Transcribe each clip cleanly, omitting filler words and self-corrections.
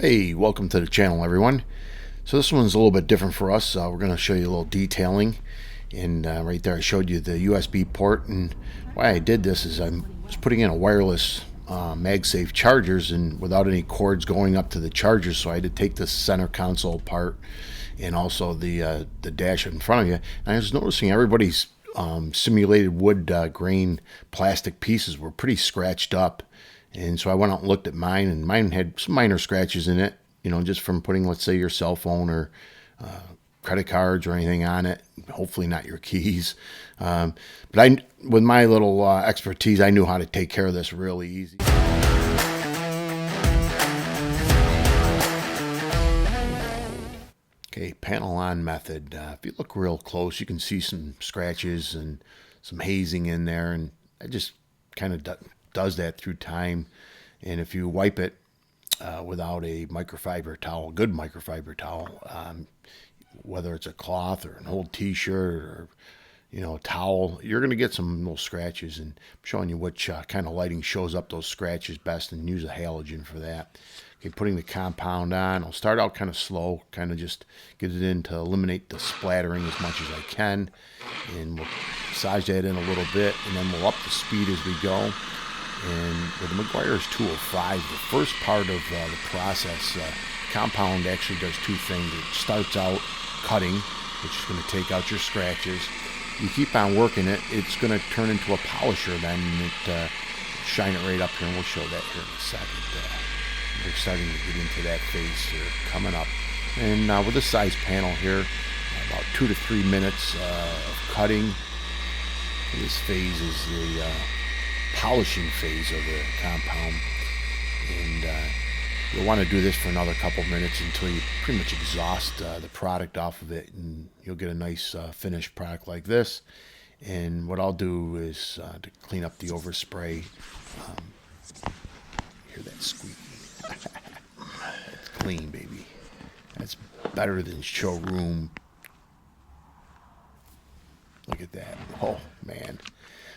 Hey, welcome to the channel, everyone. So this one's a little bit different for us. We're going to show you a little detailing, and right there I showed you the USB port. And why I did this is I was putting in a wireless MagSafe chargers, and without any cords going up to the chargers, so I had to take the center console apart and also the dash in front of you. And I was noticing everybody's simulated wood grain plastic pieces were pretty scratched up. And so I went out and looked at mine, and mine had some minor scratches in it, you know, just from putting, let's say, your cell phone or credit cards or anything on it. Hopefully not your keys. But with my little expertise, I knew how to take care of this really easy. Okay, panel on method. If you look real close, you can see some scratches and some hazing in there, and I just kind of does that through time. And if you wipe it without a microfiber towel, good microfiber towel, whether it's a cloth or an old t-shirt or a towel, you're going to get some little scratches. And I'm showing you which kind of lighting shows up those scratches best, and use a halogen for that. Okay, putting the compound on, I'll start out kind of slow, kind of just get it in to eliminate the splattering as much as I can, and we'll massage that in a little bit, and then we'll up the speed as we go. And with the Meguiar's 205, the first part of the process, compound actually does two things. It starts out cutting, which is going to take out your scratches. You keep on working it, it's going to turn into a polisher then, and shine it right up here, and we'll show that here in a second. We're starting to get into that phase here, coming up. And with this size panel here, about 2 to 3 minutes of cutting. This phase is the polishing phase of the compound, and you'll want to do this for another couple minutes until you pretty much exhaust the product off of it, and you'll get a nice finished product like this. And what I'll do is to clean up the overspray, hear that squeak. It's clean, baby. That's better than showroom. Look at that. Oh man.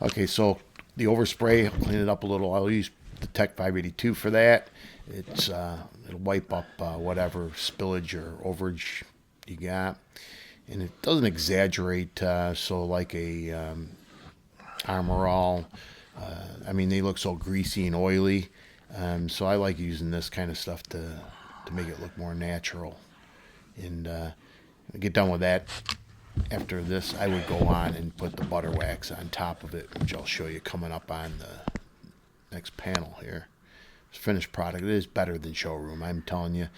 Okay, so the overspray, I'll clean it up a little. I'll use the Tech 582 for that. It'll wipe up whatever spillage or overage you got, and it doesn't exaggerate. So like a Armor All, I mean, they look so greasy and oily. So I like using this kind of stuff to make it look more natural. And get done with that. After this, I would go on and put the butter wax on top of it, which I'll show you coming up on the next panel here. This finished product, it is better than showroom, I'm telling you.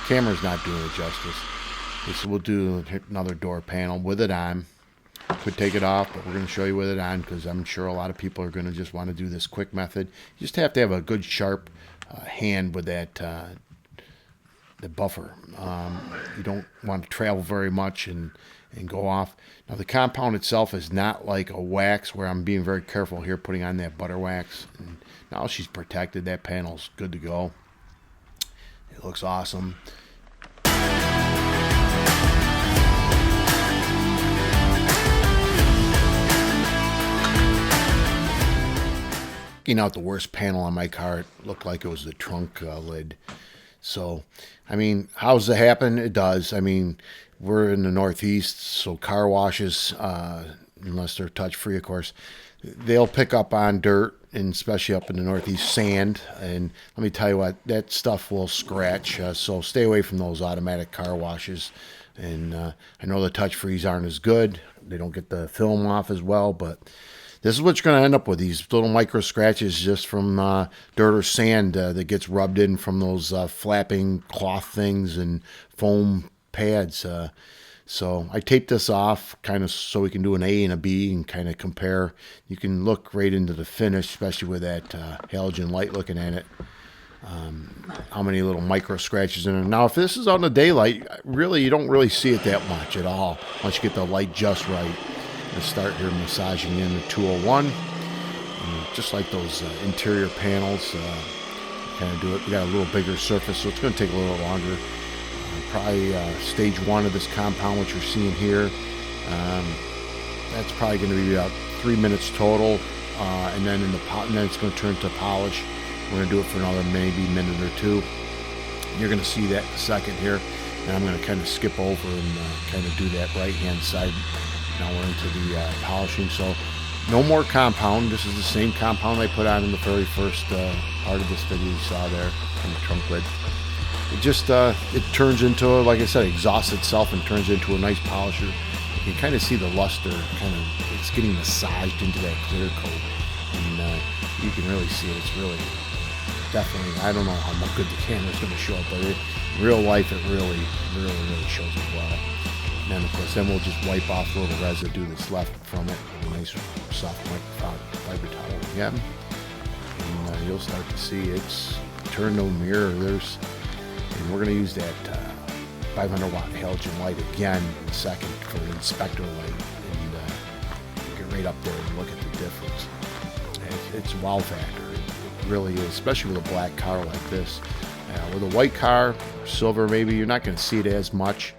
Camera's not doing it justice. Okay, so we'll do another door panel with it on. Could take it off, but we're going to show you with it on, because I'm sure a lot of people are going to just want to do this quick method. You just have to have a good sharp hand with that the buffer. You don't want to travel very much and go off. Now the compound itself is not like a wax, where I'm being very careful here putting on that butter wax. And now she's protected. That panel's good to go. It looks awesome. Looking out the worst panel on my car, it looked like it was the trunk lid. So, I mean, how's it happen? It does. I mean, we're in the Northeast, so car washes, unless they're touch-free, of course, they'll pick up on dirt, and especially up in the Northeast, sand. And let me tell you what, that stuff will scratch. So stay away from those automatic car washes. And I know the touch-frees aren't as good. They don't get the film off as well, but this is what you're going to end up with, these little micro scratches just from dirt or sand that gets rubbed in from those flapping cloth things and foam pads. So I taped this off kind of so we can do an A and a B and kind of compare. You can look right into the finish, especially with that halogen light looking at it. How many little micro scratches in there. Now, if this is out in the daylight, really, you don't really see it that much at all once you get the light just right. Let's start here massaging in the 201. And just like those interior panels, kind of do it. We got a little bigger surface, so it's going to take a little longer. Probably stage 1 of this compound, which you're seeing here. That's probably going to be about 3 minutes total, and then it's going to turn to polish. We're going to do it for another maybe minute or two. You're going to see that in a second here. And I'm going to kind of skip over and kind of do that right-hand side. Now we're into the polishing. So no more compound. This is the same compound I put on in the very first part of this video you saw there on the trunk lid. It just, it turns into, like I said, exhausts itself and turns into a nice polisher. You can kind of see the luster, it's getting massaged into that clear coat. And you can really see it. It's really, definitely, I don't know how good the camera's going to show it, but in real life, it really shows it well. And then, of course, we'll just wipe off the little residue that's left from it with a nice soft fiber towel again. And you'll start to see it's turned no mirror. And we're going to use that 500 watt halogen light again in a second for the inspector light. And get right up there and look at the difference. It's a wow factor. It really is, especially with a black car like this. With a white car, silver maybe, you're not going to see it as much.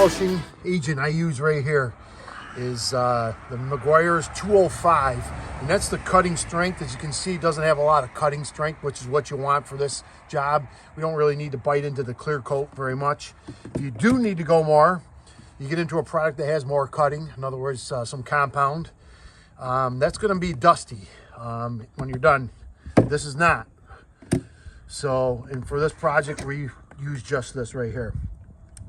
Polishing agent I use right here is the Meguiar's 205, and that's the cutting strength. As you can see, it doesn't have a lot of cutting strength, which is what you want for this job. We don't really need to bite into the clear coat very much. If you do need to go more, you get into a product that has more cutting, in other words, some compound. That's going to be dusty when you're done. This is not. So, and for this project, we use just this right here.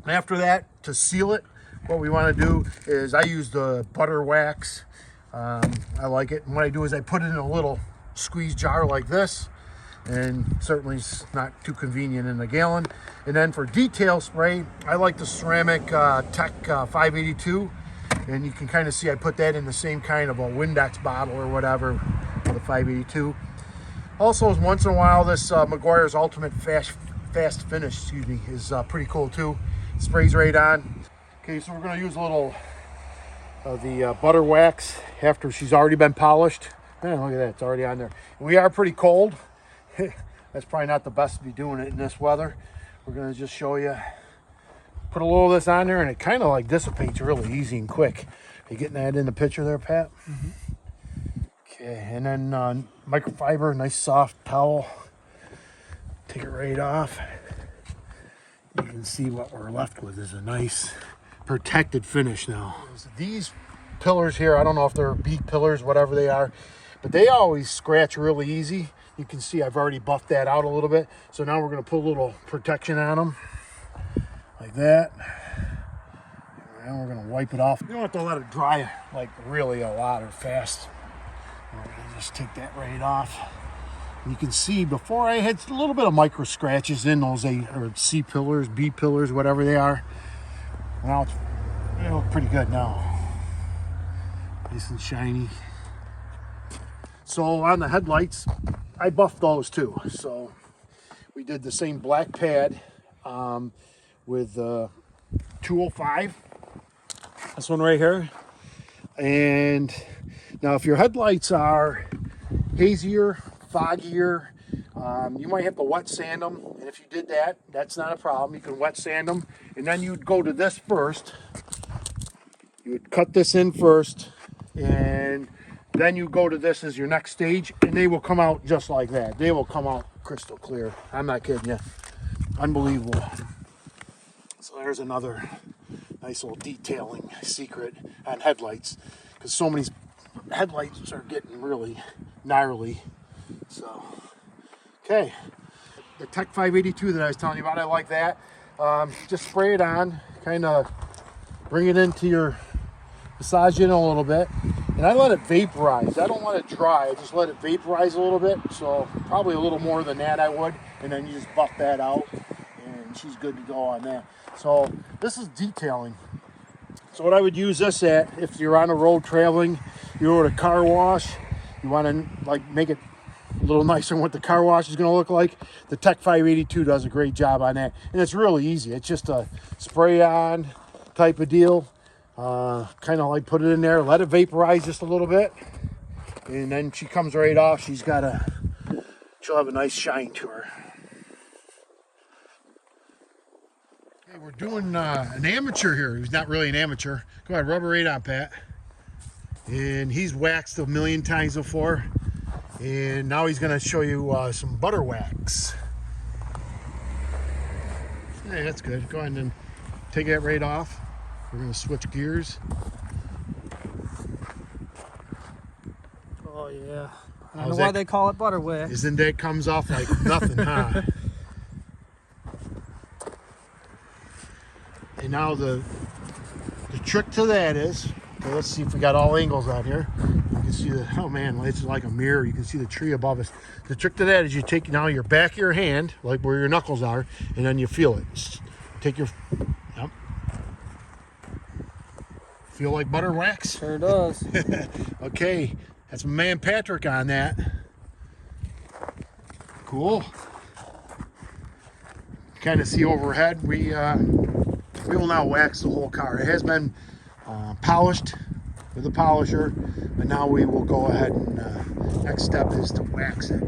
After that, to seal it, what we want to do is I use the butter wax. I like it. And what I do is I put it in a little squeeze jar like this, and certainly it's not too convenient in a gallon. And then for detail spray, I like the ceramic Tech 582, and you can kind of see I put that in the same kind of a Windex bottle or whatever for the 582. Also, once in a while, this Meguiar's Ultimate Fast Finish, is pretty cool too. Sprays right on. Okay, so we're going to use a little of the butter wax after she's already been polished. Man, look at that, it's already on there. We are pretty cold. That's probably not the best to be doing it in this weather. We're going to just show you. Put a little of this on there, and it kind of like dissipates really easy and quick. Are you getting that in the picture there, Pat? Mm-hmm. Okay, and then microfiber, nice soft towel. Take it right off. You can see what we're left with is a nice protected finish now. These pillars here, I don't know if they're bead pillars, whatever they are, but they always scratch really easy. You can see I've already buffed that out a little bit. So now we're going to put a little protection on them like that. And we're going to wipe it off. You don't have to let it dry like really a lot or fast. We're going to just take that right off. You can see before I had a little bit of micro scratches in those C pillars, B pillars, whatever they are. Now they look pretty good now. Nice and shiny. So on the headlights, I buffed those too. So we did the same black pad with 205. This one right here. And now if your headlights are hazier, foggier, you might have to wet sand them, and if you did that, that's not a problem. You can wet sand them, and then you'd go to this first. You would cut this in first, and then you go to this as your next stage, and they will come out just like that. They will come out crystal clear. I'm not kidding you. Unbelievable. So there's another nice little detailing secret on headlights, because so many headlights are getting really gnarly. So, okay, the Tech 582 that I was telling you about, I like that. Just spray it on, kind of bring it into your, massage it in a little bit, And I let it vaporize. I don't let it dry. I just let it vaporize a little bit. So probably a little more than that I would. And then you just buff that out. And she's good to go on that. So this is detailing. So what I would use this at, if you're on the road traveling, you're at a car wash, you want to like make it a little nicer than what the car wash is going to look like, the Tech 582 does a great job on that. And it's really easy. It's just a spray on type of deal. Kind of like put it in there, let it vaporize just a little bit, and then she comes right off. She'll have a nice shine to her. Hey, we're doing an amateur here. He's not really an amateur. Go ahead, rub her right on, Pat. And he's waxed a million times before, and now he's going to show you some butter wax. Hey, that's good. Go ahead and take that right off. We're going to switch gears. Oh yeah. I don't know why they call it butter wax. Isn't that comes off like nothing, huh? And now the trick to that is, okay, let's see if we got all angles on here. You can see the, oh man, it's like a mirror. You can see the tree above us. The trick to that is you take now your back of your hand, like where your knuckles are, and then you feel it. Just take your, yep. Feel like butter wax? Sure does. Okay, that's my man Patrick on that. Cool. Kind of see overhead. We will now wax the whole car. It has been polished with a polisher, but now we will go ahead and next step is to wax it.